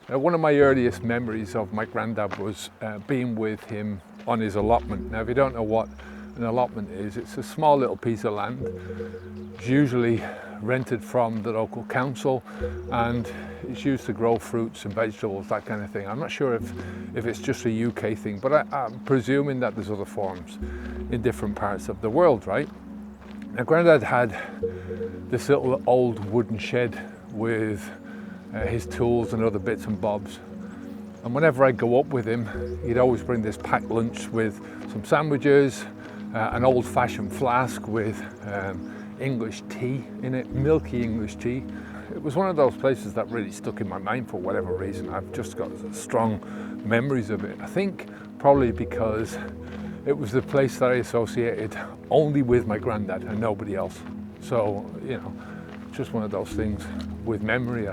One of my earliest memories of my granddad was being with him on his allotment. Now, if you don't know what an allotment is, it's a small little piece of land. It's usually rented from the local council, and it's used to grow fruits and vegetables, that kind of thing. I'm not sure if it's just a UK thing, but I'm presuming that there's other forms in different parts of the world, right? Now, Grandad had this little old wooden shed with his tools and other bits and bobs. And whenever I go up with him, he'd always bring this packed lunch with some sandwiches, an old-fashioned flask with English tea in it, milky English tea. It was one of those places that really stuck in my mind for whatever reason. I've just got strong memories of it. I think probably because it was the place that I associated only with my granddad and nobody else. So, you know, just one of those things with memory.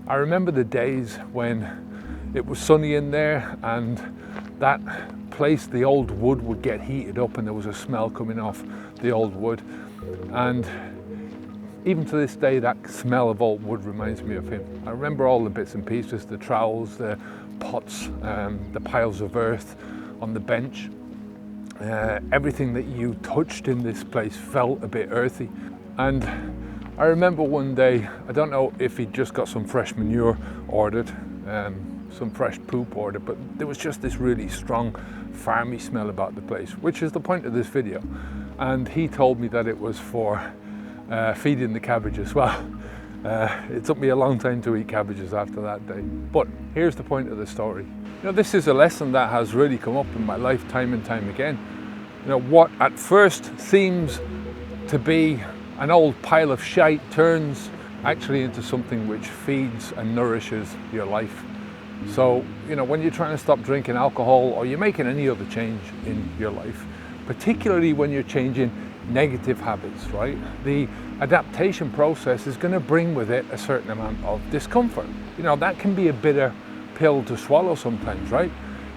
I remember the days when it was sunny in there and that place, the old wood would get heated up and there was a smell coming off the old wood. And even to this day, that smell of old wood reminds me of him. I remember all the bits and pieces, the trowels, the pots, the piles of earth on the bench. Everything that you touched in this place felt a bit earthy. And I remember one day, I don't know if he'd just got some fresh manure ordered, some fresh poop ordered, but there was just this really strong farmy smell about the place, which is the point of this video. And he told me that it was for feeding the cabbage as well. It took me a long time to eat cabbages after that day. But here's the point of the story. You know, this is a lesson that has really come up in my life time and time again. You know, what at first seems to be an old pile of shite turns actually into something which feeds and nourishes your life. So, you know, when you're trying to stop drinking alcohol or you're making any other change in your life, particularly when you're changing negative habits, right? The adaptation process is going to bring with it a certain amount of discomfort. You know, that can be a bitter pill to swallow sometimes, right?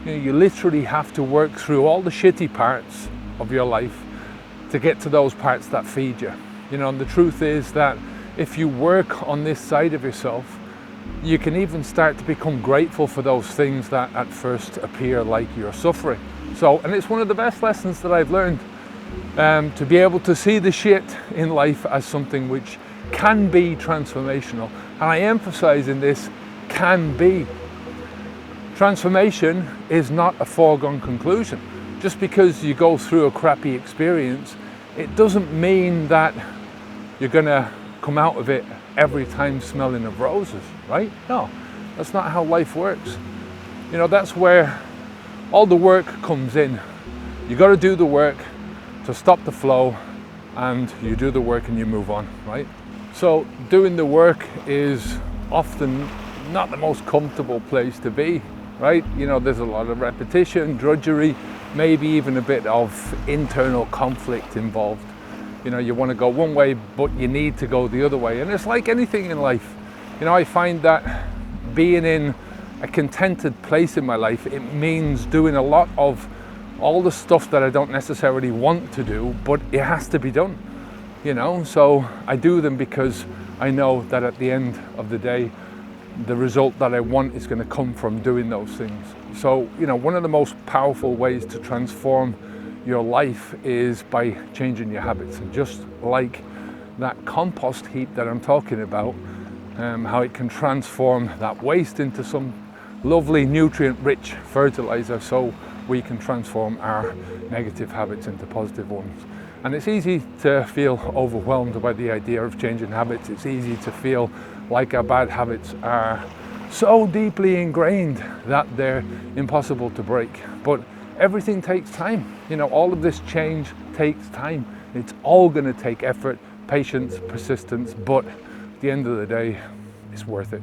You know, you literally have to work through all the shitty parts of your life to get to those parts that feed you. You know, and the truth is that if you work on this side of yourself, you can even start to become grateful for those things that at first appear like you're suffering. So, and it's one of the best lessons that I've learned, to be able to see the shit in life as something which can be transformational. And I emphasize in this, can be. Transformation is not a foregone conclusion. Just because you go through a crappy experience, it doesn't mean that you're gonna come out of it every time smelling of roses, right? No, that's not how life works. You know, that's where all the work comes in. You got to do the work to stop the flow, and you do the work and you move on, right? So doing the work is often not the most comfortable place to be, right? You know, there's a lot of repetition, drudgery, maybe even a bit of internal conflict involved. You know, you want to go one way, but you need to go the other way. And it's like anything in life. You know, I find that being in a contented place in my life, it means doing a lot of all the stuff that I don't necessarily want to do, but it has to be done, you know? So I do them because I know that at the end of the day, the result that I want is going to come from doing those things. So, you know, one of the most powerful ways to transform your life is by changing your habits. And just like that compost heap that I'm talking about, how it can transform that waste into some lovely nutrient-rich fertilizer, so we can transform our negative habits into positive ones. And it's easy to feel overwhelmed by the idea of changing habits. It's easy to feel like our bad habits are so deeply ingrained that they're impossible to break. But everything takes time. You know, all of this change takes time. It's all going to take effort, patience, persistence, but at the end of the day, it's worth it.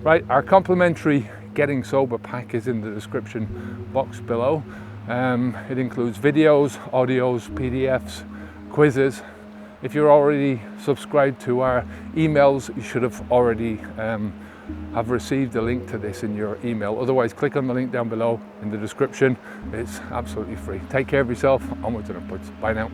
Right, our complimentary Getting Sober pack is in the description box below. It includes videos, audios, PDFs, quizzes. If you're already subscribed to our emails, you should have already have received a link to this in your email. Otherwise, click on the link down below in the description. It's absolutely free. Take care of yourself. Onwards and upwards. Bye now.